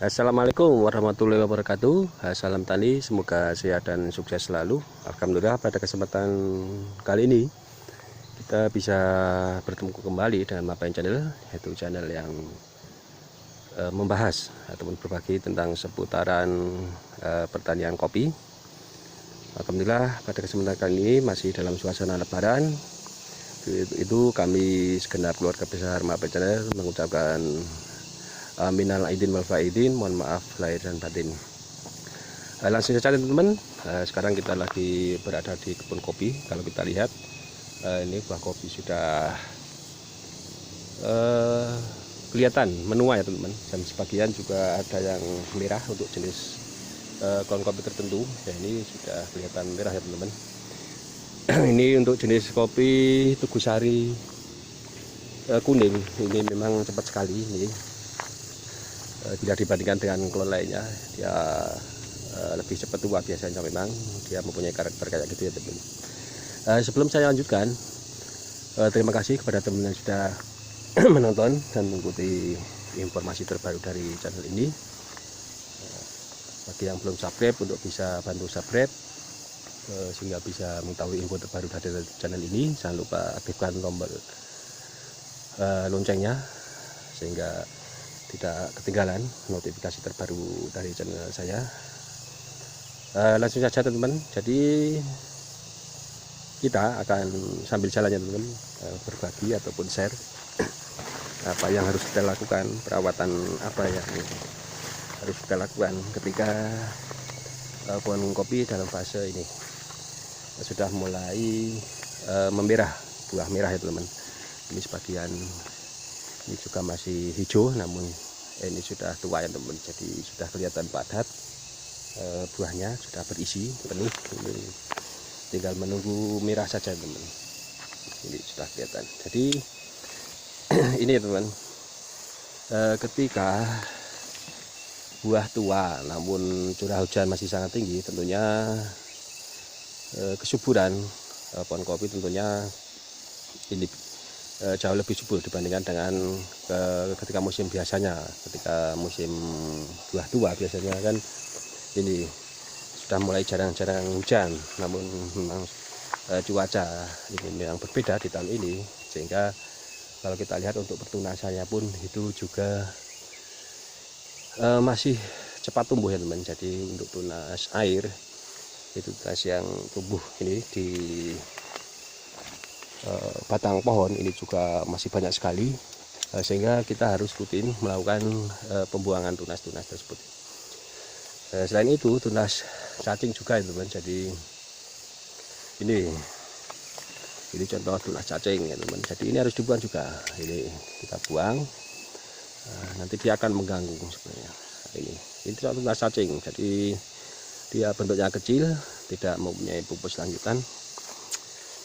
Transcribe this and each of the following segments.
Assalamualaikum warahmatullahi wabarakatuh. Salam tani, semoga sehat dan sukses selalu. Alhamdulillah pada kesempatan kali ini kita bisa bertemu kembali dengan Mapain Channel, yaitu channel yang membahas ataupun berbagi tentang seputaran pertanian kopi. Alhamdulillah pada kesempatan kali ini masih dalam suasana lebaran. Itu kami segenap keluarga besar Mapain Channel mengucapkan minal aidin wal faidin, mohon maaf lahir dan batin. Langsung saja teman-teman, sekarang kita lagi berada di kebun kopi. Kalau kita lihat ini buah kopi sudah kelihatan menua ya teman-teman, dan sebagian juga ada yang merah untuk jenis pohon kopi tertentu. Ya, ini sudah kelihatan merah ya teman-teman. Ini untuk jenis kopi Tugusari kuning, ini memang cepat sekali ini. Bila dibandingkan dengan klon lainnya, dia lebih cepat tua biasanya, memang dia mempunyai karakter kayak gitu ya teman. Sebelum saya lanjutkan, terima kasih kepada teman yang sudah menonton dan mengikuti informasi terbaru dari channel ini. Bagi yang belum subscribe, untuk bisa bantu subscribe sehingga bisa mengetahui info terbaru dari channel ini. Jangan lupa aktifkan tombol loncengnya sehingga tidak ketinggalan notifikasi terbaru dari channel saya. Langsung saja teman-teman, jadi kita akan sambil jalannya teman-teman berbagi ataupun share apa yang harus kita lakukan, perawatan apa yang harus kita lakukan ketika pohon kopi dalam fase ini sudah mulai memerah, buah merah ya teman-teman. Ini sebagian ini juga masih hijau, namun ini sudah tua ya teman, jadi sudah kelihatan padat, buahnya sudah berisi penuh. Ini tinggal menunggu merah saja teman, ini sudah kelihatan. Jadi ini ya teman, ketika buah tua namun curah hujan masih sangat tinggi, tentunya kesuburan pohon kopi tentunya ini jauh lebih subur dibandingkan dengan ketika musim biasanya. Ketika musim buah tua biasanya kan ini sudah mulai jarang-jarang hujan, namun memang cuaca ini memang berbeda di tahun ini, sehingga kalau kita lihat untuk pertunasannya pun itu juga masih cepat tumbuh ya teman. Jadi untuk tunas air itu tunas yang tumbuh ini di batang pohon ini juga masih banyak sekali, sehingga kita harus rutin melakukan pembuangan tunas-tunas tersebut. Selain itu tunas cacing juga ya teman. Jadi ini contoh tunas cacing ya teman. Jadi ini harus dibuang juga, ini kita buang, nanti dia akan mengganggu sebenarnya. Ini tunas cacing, jadi dia bentuknya kecil, tidak mempunyai pupus lanjutan,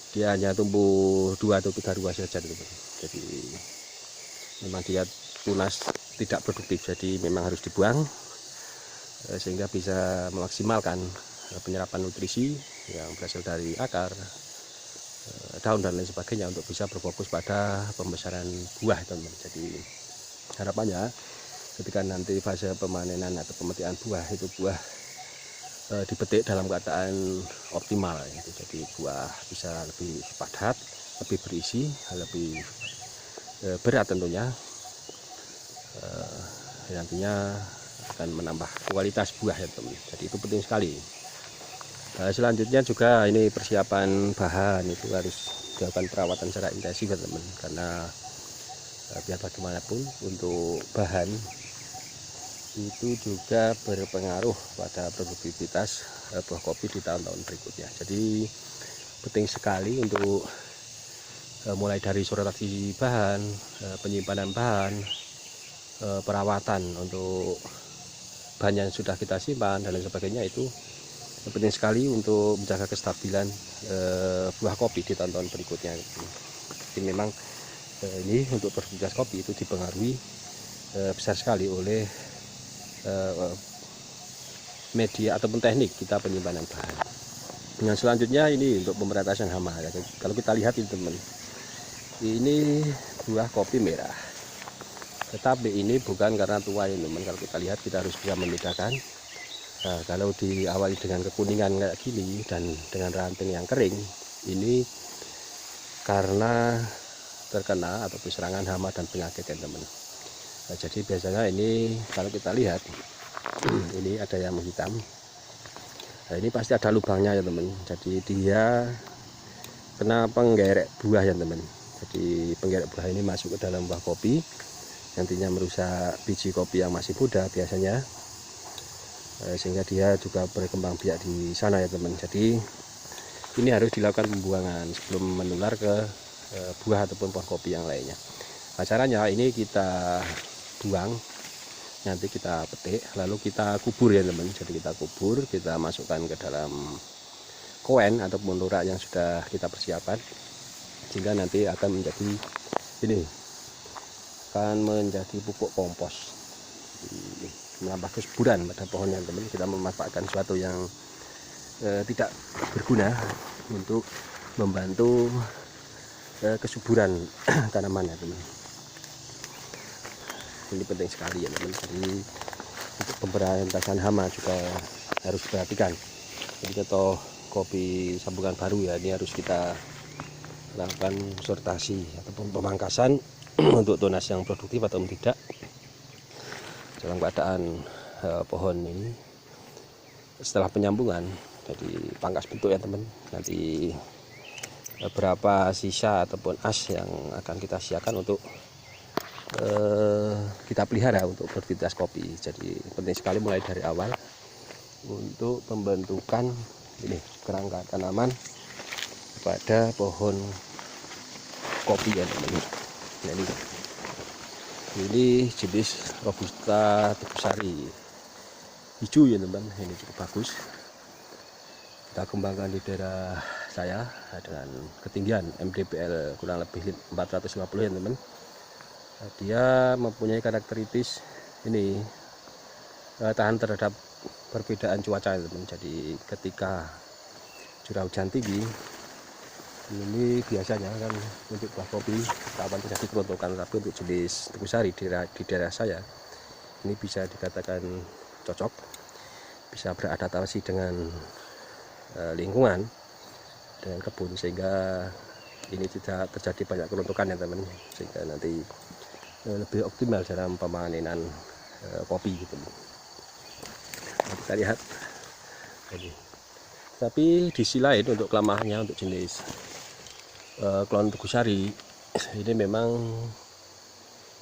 dia hanya tumbuh 2 atau 3 ruas saja teman. Jadi memang dia tunas tidak produktif, jadi memang harus dibuang sehingga bisa memaksimalkan penyerapan nutrisi yang berasal dari akar, daun dan lain sebagainya untuk bisa berfokus pada pembesaran buah teman. Jadi harapannya ketika nanti fase pemanenan atau pemetikan buah, itu buah dipetik dalam keadaan optimal gitu. Jadi buah bisa lebih padat, lebih berisi, lebih berat tentunya, nantinya akan menambah kualitas buah ya teman. Jadi itu penting sekali. Selanjutnya juga ini persiapan bahan, itu harus dilakukan perawatan secara intensif ya teman, karena biar bagaimanapun untuk bahan itu juga berpengaruh pada produktivitas buah kopi di tahun-tahun berikutnya. Jadi penting sekali untuk mulai dari sortasi bahan, penyimpanan bahan, perawatan untuk bahan yang sudah kita simpan dan lain sebagainya. Itu penting sekali untuk menjaga kestabilan buah kopi di tahun-tahun berikutnya. Jadi memang ini untuk produktivitas kopi itu dipengaruhi besar sekali oleh media ataupun teknik kita penyimpanan bahan. Yang selanjutnya ini untuk pemberantasan hama. Kalau kita lihat ini teman, ini buah kopi merah. Tetapi ini bukan karena tua ya teman. Kalau kita lihat kita harus bisa membedakan. Nah, kalau diawali dengan kekuningan kayak gini dan dengan ranting yang kering, ini karena terkena atau serangan hama dan penyakit ya teman. Nah, jadi biasanya ini kalau kita lihat ini ada yang menghitam. Nah, ini pasti ada lubangnya ya teman. Jadi dia kena penggerek buah ya teman. Jadi penggerek buah ini masuk ke dalam buah kopi, nantinya merusak biji kopi yang masih muda biasanya, sehingga dia juga berkembang biak di sana ya teman. Jadi ini harus dilakukan pembuangan sebelum menular ke buah ataupun pohon kopi yang lainnya. Nah, caranya ini kita buang, nanti kita petik, lalu kita kubur ya teman. Jadi kita kubur, kita masukkan ke dalam koen ataupun lurak yang sudah kita persiapkan, sehingga nanti akan menjadi ini, akan menjadi pupuk kompos, menambah kesuburan pada pohonnya teman. Kita memanfaatkan sesuatu yang tidak berguna untuk membantu kesuburan tanamannya teman. Ini penting sekali ya teman. Jadi untuk pemberantasan hama juga harus diperhatikan. Jadi contoh kopi sambungan baru ya, ini harus kita lakukan sortasi ataupun pemangkasan untuk tunas yang produktif atau tidak dalam keadaan pohon ini setelah penyambungan. Jadi pangkas bentuk ya teman. Nanti berapa sisa ataupun as yang akan kita siapkan untuk kita pelihara untuk produktivitas kopi. Jadi penting sekali mulai dari awal untuk pembentukan ini kerangka tanaman pada pohon kopi ya teman. Nah, ini jenis Robusta Tugusari hijau ya teman. Ini cukup bagus, kita kembangkan di daerah saya dengan ketinggian MDPL kurang lebih 450 ya teman. Dia mempunyai karakteristik ini tahan terhadap perbedaan cuaca teman. Jadi ketika curah hujan tinggi ini biasanya kan untuk buah kopi rawan terjadi kerontokan, tapi untuk jenis Tugusari di daerah saya ini bisa dikatakan cocok, bisa beradaptasi dengan lingkungan, dengan kebun, sehingga ini tidak terjadi banyak kerontokan ya teman, sehingga nanti lebih optimal dalam pemanenan kopi gitu. Nah, kita lihat ini. Tapi di sisi lain untuk kelemahannya untuk jenis klon Tugusari ini memang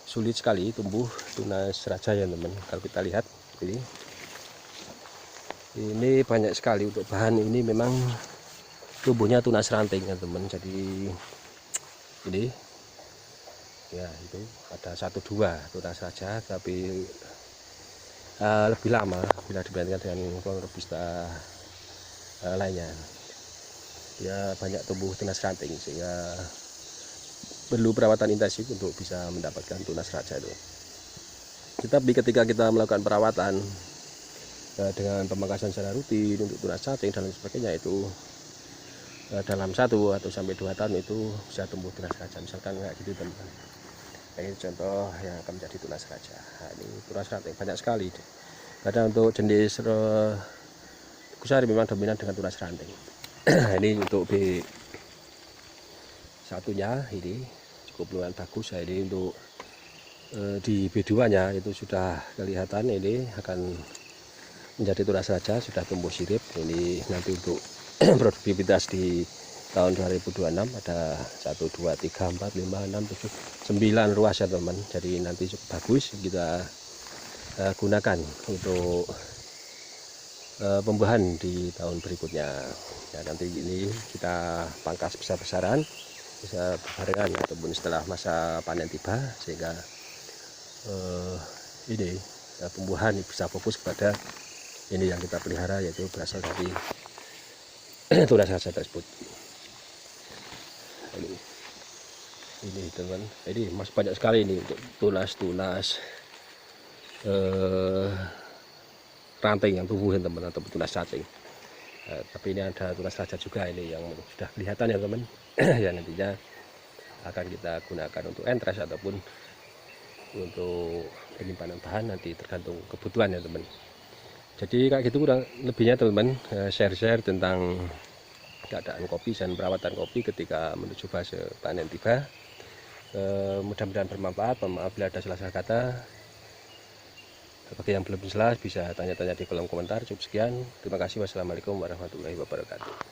sulit sekali tumbuh tunas raja ya teman. Kalau kita lihat ini banyak sekali untuk bahan ini memang tumbuhnya tunas ranting ya teman. Jadi ini ya itu ada 1-2 tunas raja, tapi lebih lama bila dibandingkan dengan klon Robusta lainnya. Dia banyak tumbuh tunas ranting, sehingga perlu perawatan intensif untuk bisa mendapatkan tunas raja itu. Tetapi ketika kita melakukan perawatan dengan pemangkasan secara rutin untuk tunas cacing dan lain sebagainya, itu dalam 1 atau sampai 2 tahun itu bisa tumbuh tunas raja, misalkan kayak gitu teman-teman. Ini contoh yang akan menjadi tunas raja. Nah, ini tunas ranting banyak sekali. Karena untuk jenis Tugusari memang dominan dengan tunas ranting. Ini untuk B1 nya ini cukup lumayan bagus. Nah, ini untuk di B2 nya itu sudah kelihatan ini akan menjadi tunas raja, sudah tumbuh sirip. Ini nanti untuk produktivitas di tahun 2026 ada 1, 2, 3, 4, 5, 6, 7, 9 ruas ya teman. Jadi nanti cukup bagus kita gunakan untuk pembuahan di tahun berikutnya. Ya, nanti ini kita pangkas besar-besaran, bisa berbarengan ataupun setelah masa panen tiba, sehingga ini pembuahan bisa fokus kepada ini yang kita pelihara, yaitu berasal dari tunas raja tersebut. Ini teman, ini masih banyak sekali ini untuk tunas-tunas ranting yang tumbuh teman, atau tunas cacing. Tapi ini ada tunas raja juga ini yang sudah kelihatan ya teman. Ya nantinya akan kita gunakan untuk entres ataupun untuk penyimpanan bahan nanti tergantung kebutuhan ya teman. Jadi kayak gitu kurang lebihnya teman-teman, share-share tentang keadaan kopi dan perawatan kopi ketika menuju fase panen tiba. Mudah-mudahan bermanfaat. Maaf bila ada salah-salah kata. Bagi yang belum jelas bisa tanya-tanya di kolom komentar. Cukup sekian. Terima kasih. Wassalamualaikum warahmatullahi wabarakatuh.